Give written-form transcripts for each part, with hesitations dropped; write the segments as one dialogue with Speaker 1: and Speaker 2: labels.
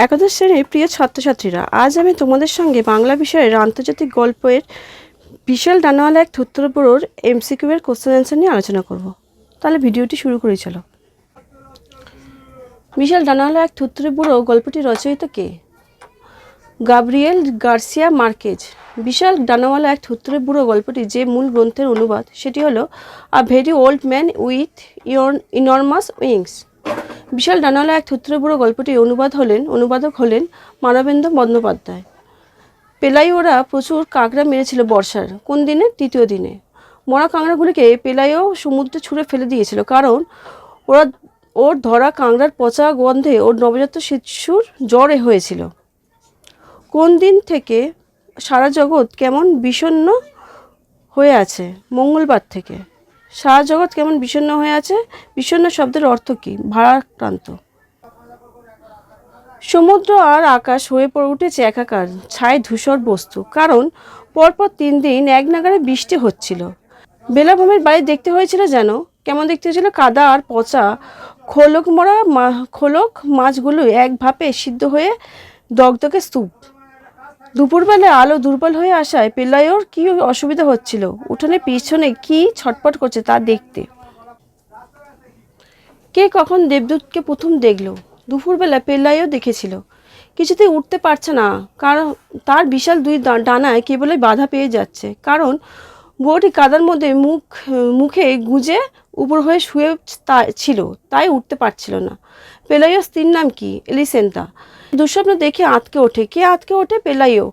Speaker 1: একাদশ শ্রেণীর প্রিয় ছাত্রছাত্রীরা, আজ আমি তোমাদের সঙ্গে বাংলা বিষয়ের আন্তর্জাতিক গল্পের বিশাল ডানাওয়ালা এক থুত্তর বুড়োর এমসিকিউ এর কোশ্চেন অ্যান্সার নিয়ে আলোচনা করব। তাহলে ভিডিওটি শুরু করেই চলো। বিশাল ডানাওয়ালা এক থুত্তর বুড়ো গল্পটি রচয়িতা কে? Gabriel Garcia Marquez. বিশাল ডানাওয়ালা এক থুত্তরে বুড়ো গল্পটি যে মূল গ্রন্থের অনুবাদ সেটি হলো a very old man with enormous wings. বিশাল ডানাওয়ালা এক থুত্তরে বুড়ো গল্পটি অনুবাদক হলেন মানবেন্দ্র বন্দ্যোপাধ্যায়। পেলাইওরা প্রচুর কাঁকড়া মেরেছিল বর্ষার কোন দিনে? তৃতীয় দিনে। মরা কাঁকড়াগুলিকে পেলাইও সমুদ্রে ছুঁড়ে ফেলে দিয়েছিল, কারণ ওর ধরা কাঁকড়ার পচা গন্ধে ওর নবজাত শিশুর জ্বর হয়েছিল। কোন দিন থেকে সারা জগৎ কেমন বিষণ্ণ হয়ে আছে? মঙ্গলবার থেকে। সারা জগৎ কেমন বিষণ্ণ হয়ে আছে? বিষণ্ণ শব্দের অর্থ কী? ভারাক্রান্ত। সমুদ্র আর আকাশ হয়ে উঠেছে একাকার, ছায় ধূসর বস্তু, কারণ পরপর 3 দিন এক নাগাড়ে বৃষ্টি হচ্ছিল। বেলাভূমির বাড়ি দেখতে হয়েছিল যেন কেমন দেখতে হয়েছিল? কাদা আর পচা খোলক মাছগুলো এক ভাপে সিদ্ধ হয়ে দগদগে স্তূপ। দুপুরবেলায় আলো দুর্বল হয়ে আসায় পেলাইওর কি অসুবিধা হচ্ছিল উঠোনে পিছনে কি ছটপট করছে তা দেখতে। কে কখন দেবদূতকে প্রথম দেখলো? দুপুরবেলা পেলাইও দেখেছিল। কিছুতেই উঠতে পারছে না, কারণ তার বিশাল 2 ডানায় কেবলই বাধা পেয়ে যাচ্ছে, কারণ বুড়োটি কাদার মধ্যে মুখে গুজে উপর হয়ে শুয়ে ছিল, তাই উঠতে পারছিল না। পেলাইও স্ত্রীর নাম কি? এলিসেন্তা। দুঃস্বপ্ন দেখে আঁতকে ওঠে। কে আঁতকে ওঠে? পেলাইও।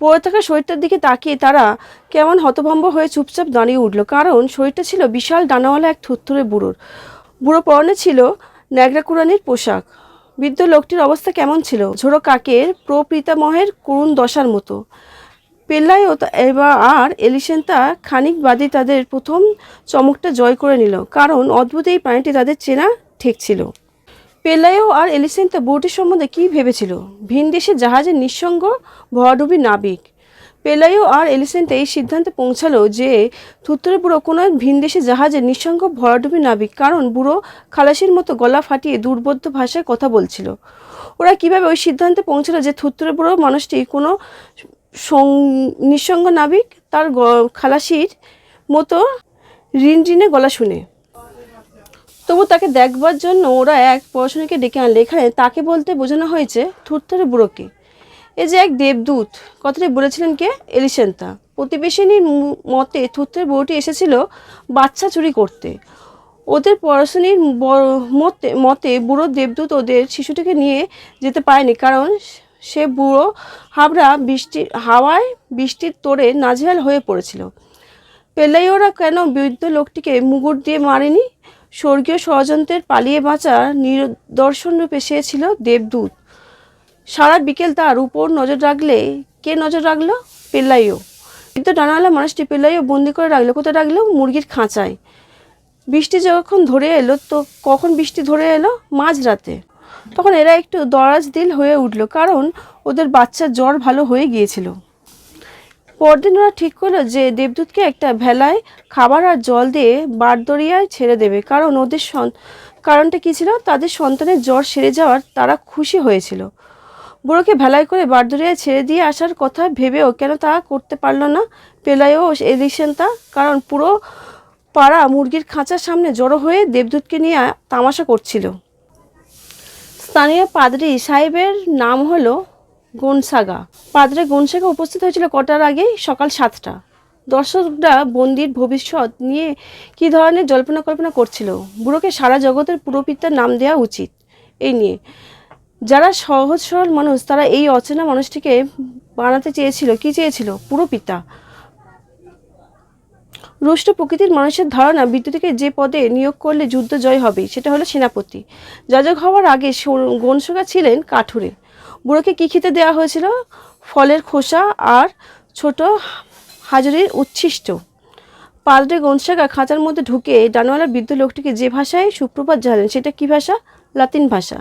Speaker 1: পড়ে থাকা শরীরটার দিকে তাকিয়ে তারা কেমন হতভম্ব হয়ে চুপচাপ দাঁড়িয়ে উঠল, কারণ শরীরটা ছিল বিশাল ডানাওয়ালা এক থুরথুরে বুড়ো পরনে ছিল ন্যাগরাকুরানির পোশাক। বৃদ্ধ লোকটির অবস্থা কেমন ছিল? ঝোড়ো কাকের প্রপিতামহের করুণ দশার মতো। পেলাইও আর এলিসেন্তা খানিক বাদে তাদের প্রথম চমকটা জয় করে নিল, কারণ অদ্ভুত এই প্রাণীটি তাদের চেনা ঠেকছিল। পেলাইও আর এলিসেন্তা বুড়োটির সম্বন্ধে কী ভেবেছিল? ভিনদেশের জাহাজের নিঃসঙ্গ ভরাডুবি নাবিক। পেলাইও আর এলিসেন্তা এই সিদ্ধান্তে পৌঁছালো যে থুত্তরে বুড়ো কোনো ভিনদেশে জাহাজের নিঃসঙ্গ ভরাডুবি নাবিক, কারণ বুড়ো খালাসির মতো গলা ফাটিয়ে দুর্বোধ্য ভাষায় কথা বলছিল। ওরা কিভাবে ওই সিদ্ধান্তে পৌঁছালো যে থুত্তরে বুড়ো মানুষটি কোনো নিঃসঙ্গ নাবিক, তার খালাসির মতো রিনরিনে গলা শুনে? তবু তাকে দেখবার জন্য ওরা এক পড়াশোনাকে ডেকে আনলে। এখানে তাকে বলতে বোঝানো হয়েছে থুরথুরে বুড়োকে। এ যে এক দেবদূত, কথাটি বলেছিলেন কে? এলিসেন্তা। প্রতিবেশিনীর মতে থুরথুরে বুড়োটি এসেছিল বাচ্চা চুরি করতে। ওদের পড়াশোনার মতে বুড়ো দেবদূত ওদের শিশুটিকে নিয়ে যেতে পারেনি, কারণ সে বুড়ো হাওয়ায় বৃষ্টির তোড়ে নাজেহাল হয়ে পড়েছিল। পেলাইওরা কেন বৃদ্ধ লোকটিকে মুগুর দিয়ে মারেনি? স্বর্গীয় ষড়যন্ত্রের পালিয়ে বাঁচার নিদর্শন রূপে সে ছিল দেবদূত। সারা বিকেল তার উপর নজর রাখলে কে নজর রাখলো? পেলাইও। বৃদ্ধ ডানাওয়ালা মানুষটি পেলাইও বন্দি করে রাখলো। কোথায় রাখলো? মুরগির খাঁচায়। বৃষ্টি যখন ধরে এলো, তো কখন বৃষ্টি ধরে এলো? মাঝরাতে। তখন এরা একটু দরাজ দিল হয়ে উঠল, কারণ ওদের বাচ্চার জ্বর ভালো হয়ে গিয়েছিল। পরদিন ওরা ঠিক করলো যে দেবদূতকে একটা ভেলায় খাবার আর জল দিয়ে বারদরিয়ায় ছেড়ে দেবে, কারণ কারণটা কী ছিল? তাদের সন্তানের জ্বর সেরে যাওয়ার তারা খুশি হয়েছিল। বুড়োকে ভেলায় করে বারদরিয়ায় ছেড়ে দিয়ে আসার কথা ভেবেও কেন তা করতে পারল না পেলাইও ও এলিসেন্তা? কারণ পুরো পাড়া মুরগির খাঁচার সামনে জড়ো হয়ে দেবদূতকে নিয়ে তামাশা করছিল। স্থানীয় পাদ্রী সাহেবের নাম হলো গনসাগা। পাদ্রে গনসাগা উপস্থিত হয়েছিল কটার আগে? সকাল 7টা। দর্শকরা বন্দির ভবিষ্যৎ নিয়ে কী ধরনের জল্পনা কল্পনা করছিল। বুড়োকে সারা জগতের পুরোপিতার নাম দেওয়া উচিত, এই নিয়ে। যারা সহজ সরল মানুষ তারা এই অচেনা মানুষটিকে বানাতে চেয়েছিল কি চেয়েছিল? পুরোপিতা। রুষ্ট প্রকৃতির মানুষের ধারণা বিদ্যুৎকে যে পদে নিয়োগ করলে যুদ্ধ জয় হবে সেটা হলো সেনাপতি। যাজক হওয়ার আগে গনসাগা ছিলেন কাঠুরে। বুড়োকে কী খেতে দেওয়া হয়েছিল? ফলের খোসা আর ছোট হাজুরির উচ্ছিষ্ট। পাদ্রে গনসাগা খাঁচার মধ্যে ঢুকে ডানাওয়ালা বৃদ্ধ লোকটিকে যে ভাষায় সুপ্রভাত জানালেন সেটা কী ভাষা? লাতিন ভাষা।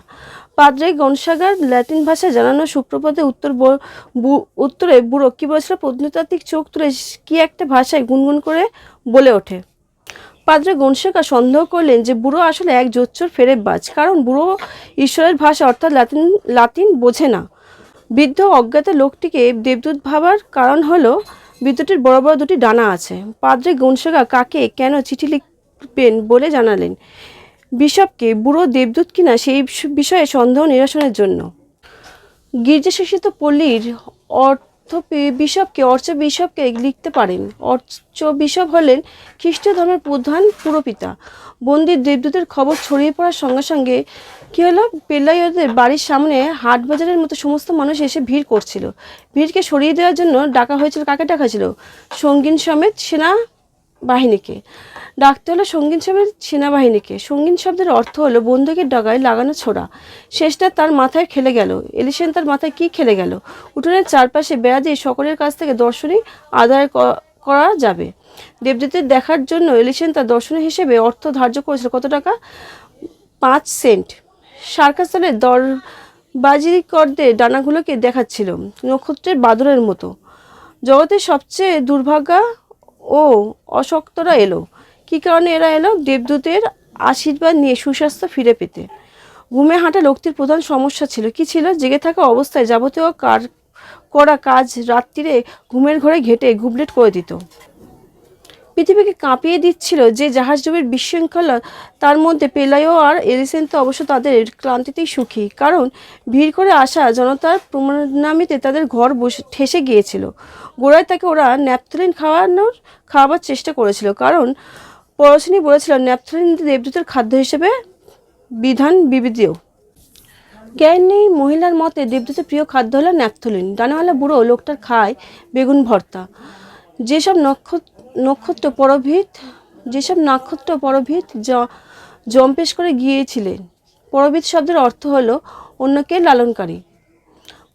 Speaker 1: পাদ্রে গনসাগার ল্যাটিন ভাষায় জানানো সুপ্রভাতে উত্তরে বুড়ো কী বলেছিল? প্রত্নতাত্ত্বিক চোখ তুলে কি একটা ভাষায় গুনগুন করে বলে ওঠে। পাদ্রে গনশেকা সন্দেহ করলেন যে বুড়ো আসলে এক জোচ্চোর ফেরেববাজ, কারণ বুড়ো ঈশ্বরের ভাষা অর্থাৎ লাতিন বোঝে না। বৃদ্ধ অজ্ঞাত লোকটিকে দেবদূত ভাবার কারণ হলো বিদ্যুতের বড় বড় দুটি ডানা আছে। পাদ্রে গনশেকা কাকে কেন চিঠি লিখবেন বলে জানালেন বিশপকে বুড়ো দেবদূত কিনা সেই বিষয়ে সন্দেহ নিরসনের জন্য। গির্জাশাসিত পল্লীর অর্চ বিশপকে লিখতে পারেন। অর্চ বিশপ হলেন খ্রিস্টীয় ধর্মের প্রধান পুরোপিতা। বন্দি দেবদূতের খবর ছড়িয়ে পড়ার সঙ্গে সঙ্গে কী হলো, পেল্লাইয়দের বাড়ির সামনে হাট বাজারের মতো সমস্ত মানুষ এসে ভিড় করছিল। ভিড়কে সরিয়ে দেওয়ার জন্য ডাকা হয়েছিল, কাকে ডাকা ছিল? সঙ্গীন সমেত সেনাবাহিনীকে ডাকতে হলো। সঙ্গীন সমেত সেনাবাহিনীকে। সঙ্গীন শব্দের অর্থ হলো বন্দুকের ডগায় লাগানো ছোড়া। শেষটা তার মাথায় খেলে গেল। এলিসেন তার মাথায় কি খেলে গেল? উঠোনের চারপাশে বেড়া দিয়ে সকলের কাছ থেকে দর্শনী আদায় করা যাবে। দেবদূতের দেখার জন্য এলিসেন তার দর্শনী হিসেবে অর্থ ধার্য করেছিল। কত টাকা? 5 সেন্ট। সার্কাস দলের বাজিকরদের ডানাগুলোকে দেখাচ্ছিল নক্ষত্রের বাদরের মতো। জগতের সবচেয়ে দুর্ভাগা ও অশক্তরা এলো। কী কারণে এরা এলো? দেবদূতের আশীর্বাদ নিয়ে সুস্বাস্থ্য ফিরে পেতে। ঘুমে হাঁটা লোকটির প্রধান সমস্যা ছিল। কি ছিল? জেগে থাকা অবস্থায় যাবতীয় করা কাজ রাত্রিরে ঘুমের ঘরে ঘেটে গুবলেট করে দিত। পৃথিবীকে কাঁপিয়ে দিচ্ছিল যে জাহাজডুবির বিশৃঙ্খলা, তার মধ্যে পেলাইও আর এলিসেন তো অবশ্য তাদের ক্লান্তিতেই সুখী, কারণ ভিড় করে আসা জনতার প্রণামিতে তাদের ঘর ঠেসে গিয়েছিল। গোড়ায় তাকে ওরা ন্যাপথলিন খাওয়াবার চেষ্টা করেছিল, কারণ পরশিনী বলেছিল ন্যাপথলিন দেবদূতের খাদ্য হিসেবে বিবিধেয়। জ্ঞান নেই মহিলার মতে দেবদূতের প্রিয় খাদ্য হলো ন্যাপথলিন। ডানাওয়ালা বুড়ো লোকটার খায় বেগুন ভর্তা। যেসব নক্ষত্র পরভিত জম্পেশ করে গিয়েছিলেন। পরভিত শব্দের অর্থ হলো অন্যকে লালনকারী।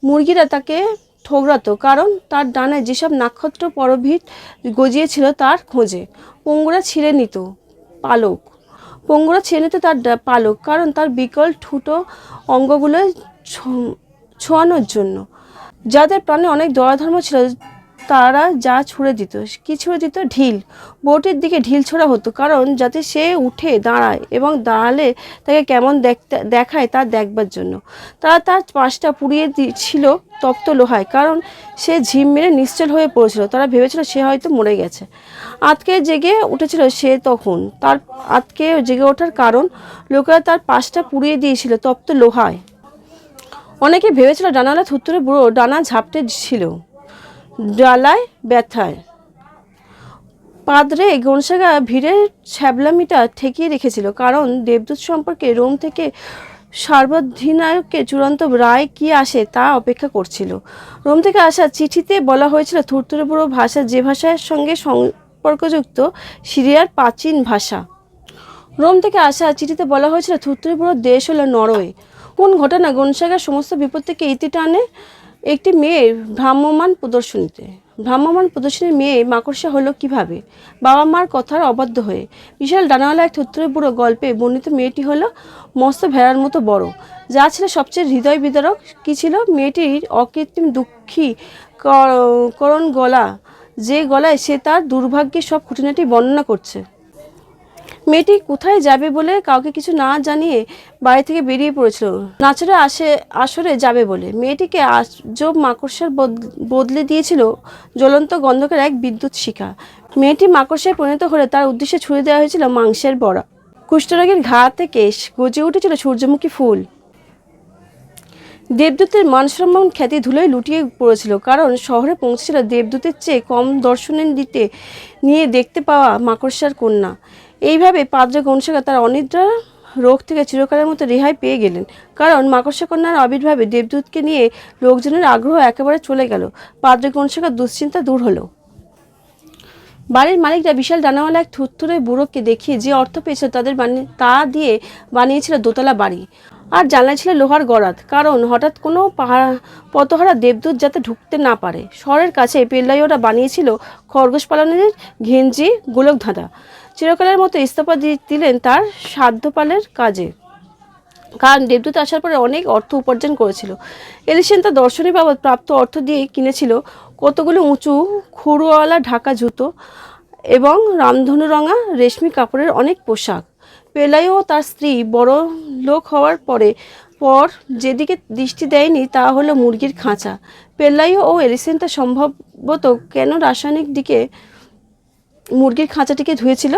Speaker 1: মুরগিরা তাকে ঠোকরাতো, কারণ তার ডানায় যেসব নক্ষত্র পরভিত গজিয়েছিল তার খোঁজে। পঙ্গুরা ছিঁড়ে নিত তার পালক, কারণ তার বিকল ঠুটো অঙ্গগুলো ছোঁয়ানোর জন্য। যাদের প্রাণে অনেক দয়াধর্ম ছিল তারা যা ছুঁড়ে দিত। কি ছুঁড়ে দিত? ঢিল। বউটির দিকে ঢিল ছোড়া হতো, কারণ যাতে সে উঠে দাঁড়ায় এবং দাঁড়ালে তাকে কেমন দেখায় তা দেখবার জন্য। তারা তার পাশটা পুড়িয়ে দিচ্ছিল তপ্ত লোহায়, কারণ সে ঝিম মেরে নিশ্চল হয়ে পড়েছিল। তারা ভেবেছিল সে হয়তো মরে গেছে। আতকে জেগে উঠেছিল সে তখন। তার আতকে জেগে ওঠার কারণ লোকেরা তার পাশটা পুড়িয়ে দিয়েছিল তপ্ত লোহায়। অনেকে ভেবেছিল ডানাওয়ালা থুত্তুরে বুড়ো ডানা ঝাপটে ছিল ডালায় ব্যথায়। পাদ্রে গনশেকা ভিড়ের ছ্যাবলামিটা ঠেকিয়ে রেখেছিল, কারণ দেবদূত সম্পর্কে রোম থেকে সর্বাধিনায়কের চূড়ান্ত রায় কি আসে তা অপেক্ষা করছিল। রোম থেকে আসা চিঠিতে বলা হয়েছিল থুরথুরে বুড়ো ভাষা যে ভাষার সঙ্গে সম্পর্কযুক্ত সিরিয়ার প্রাচীন ভাষা। রোম থেকে আসা চিঠিতে বলা হয়েছিল থুরথুরে বুড়োর দেশ হলো নরওয়ে। কোন ঘটনা গনশেকার সমস্ত বিপত্তিকে ইতি টানে? একটি মেয়ের ভ্রাম্যমাণ প্রদর্শনীর মেয়ে মাকড়সা হলো কিভাবে? বাবা মার কথার অবাধ্য হয়ে। বিশাল ডানাওয়ালা এক থুতথুরে বুড়ো গল্পে বর্ণিত মেয়েটি হলো মস্ত ভেড়ার মতো বড়। যা ছিল সবচেয়ে হৃদয় বিদারক কি ছিল? মেয়েটির অকৃত্রিম দুঃখী করণ গলা, যে গলায় সে তার দুর্ভাগ্যের সব খুঁটিনাটি বর্ণনা করছে। মেয়েটি কোথায় যাবে বলে কাউকে কিছু না জানিয়ে বাড়ি থেকে বেরিয়ে পড়েছিল নাচরে আসরে যাবে বলে। মেয়েটিকে আজব মাকড়সার বদলে দিয়েছিল জ্বলন্ত গন্ধকের এক বিদ্যুৎ শিখা। মেয়েটি মাকড়সায় পরিণত হলে তার উদ্দেশ্যে ছুঁড়ে দেওয়া হয়েছিল মাংসের বড়া। কুষ্ঠরোগের ঘা থেকে গজে উঠেছিল সূর্যমুখী ফুল। দেবদূতের মানসম্মান খ্যাতি ধুলোয় লুটিয়ে পড়েছিল, কারণ শহরে পৌঁছেছিল দেবদূতের চেয়ে কম দর্শনের নিয়ে দেখতে পাওয়া মাকড়সার কন্যা। এইভাবে পাদ্রে গনশেকা তার অনিদ্রা রোগ থেকে চিরকালের মতো রেহাই পেয়ে গেলেন, কারণ মাকড়সা কন্যার আবির্ভাবে দেবদূতকে নিয়ে লোকজনের আগ্রহ একেবারে চলে গেল। পাদ্রে গনশেকার দুশ্চিন্তা দূর হলো। বাড়ির মালিকরা বিশাল ডানাওয়ালা এক থুরথুরে বুড়োকে দেখিয়ে যে অর্থ পেয়েছিল তা দিয়ে বানিয়েছিল দোতলা বাড়ি, আর জানলায় ছিল লোহার গরাদ, কারণ হঠাৎ কোনো পথহারা দেবদূত যাতে ঢুকতে না পারে। শহরের কাছে পেল্লাইওরা বানিয়েছিল খরগোশ পালনের ঘেঞ্জি গোলক ধাঁধা। চিরকালের মতো ইস্তফা দিলেন তার সাধ্যপালের কাজে, কারণ দেবদূত আসার পরে অনেক অর্থ উপার্জন করেছিল। এলিসেন তার দর্শনী বাবদ প্রাপ্ত অর্থ দিয়ে কিনেছিল কতগুলো উঁচু খুরওয়ালা ঢাকা জুতো, এবং রামধনু রঙা রেশমি কাপড়ের অনেক পোশাক। পেলাইও ও তার স্ত্রী বড় লোক হওয়ার পর যেদিকে দৃষ্টি দেয়নি তা হলো মুরগির খাঁচা। পেলাইও ও এলিসেন্টা সম্ভবত কেন রাসায়নিক দিকে মুরগির খাঁচাটিকে ধুয়েছিল?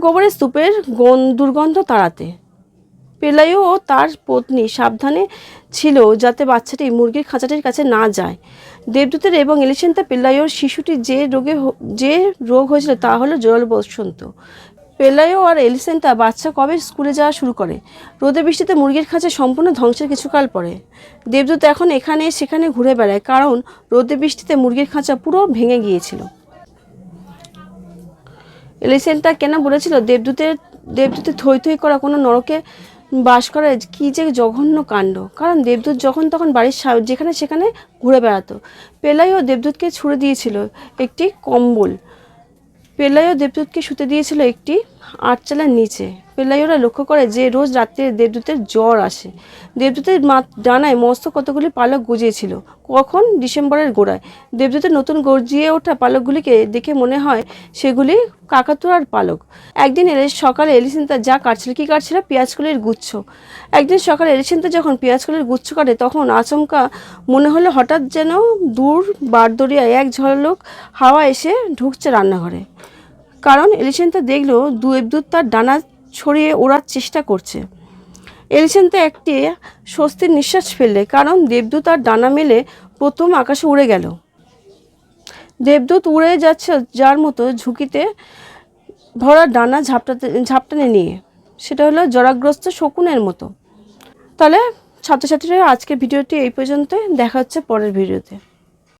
Speaker 1: গোবরের স্তূপের দুর্গন্ধ তাড়াতে। পেলাইও ও তার পত্নী সাবধানে ছিল যাতে বাচ্চাটি মুরগির খাঁচাটির কাছে না যায়। দেবদূতের এবং এলিসেন্তা পেলাইওর শিশুটি যে রোগ হয়েছিল তা হলো জল বসন্ত। পেলাইও আর এলিসেন্তা বাচ্চা কবে স্কুলে যাওয়া শুরু করে? রোদে বৃষ্টিতে মুরগির খাঁচা সম্পূর্ণ ধ্বংসের কিছুকাল পরে। দেবদূত এখন এখানে সেখানে ঘুরে বেড়ায় কারণ রোদে বৃষ্টিতে মুরগির খাঁচা পুরো ভেঙে গিয়েছিল। এলিসেন্টা কেন বলেছিল দেবদূতের থই থই করা কোনো নরকে বাস করে কি যে জঘন্য কাণ্ড। কারণ দেবদূত যখন তখন বাড়ির যেখানে সেখানে ঘুরে বেড়াতো। পেলাইও দেবদূতকে ছুঁড়ে দিয়েছিল একটি কম্বল। পেলাইও দেবদূতকে শুতে দিয়েছিল একটি আটচালার নিচে। পেলাইওরা লক্ষ্য করে যে রোজ রাত্রে দেবদূতের জ্বর আসে। দেবদূতের ডানায় মস্ত কতগুলি পালক গজিয়েছিল। কখন? ডিসেম্বরের গোড়ায়। দেবদূতের নতুন গর্জিয়ে ওঠা পালকগুলিকে দেখে মনে হয় সেগুলি কাকাতুয়ার পালক। একদিন সকালে এলিসেন্তা যা কাটছিল, কি কাটছিল? পেঁয়াজকলির গুচ্ছ। একদিন সকালে এলিসেন্তা যখন পেঁয়াজকলির গুচ্ছ কাটে তখন আচমকা মনে হলো হঠাৎ যেন দূর বারদরিয়ায় এক ঝলক হাওয়া এসে ঢুকছে রান্নাঘরে। কারণ এলিসেন্তা দেখলো দেবদূত তার ডানা ছড়িয়ে ওড়ার চেষ্টা করছে। এলিসেন্তা একটি স্বস্তির নিঃশ্বাস ফেললে কারণ দেবদূত আর ডানা মেলে প্রথম আকাশে উড়ে গেল। দেবদূত উড়ে যাচ্ছে যার মতো ঝুঁকিতে ভরা ডানা ঝাপটানে নিয়ে। সেটা হলো জরাগ্রস্ত শকুনের মতো। তাহলে ছাত্রছাত্রীরা আজকের ভিডিওটি এই পর্যন্ত, দেখা হচ্ছে পরের ভিডিওতে।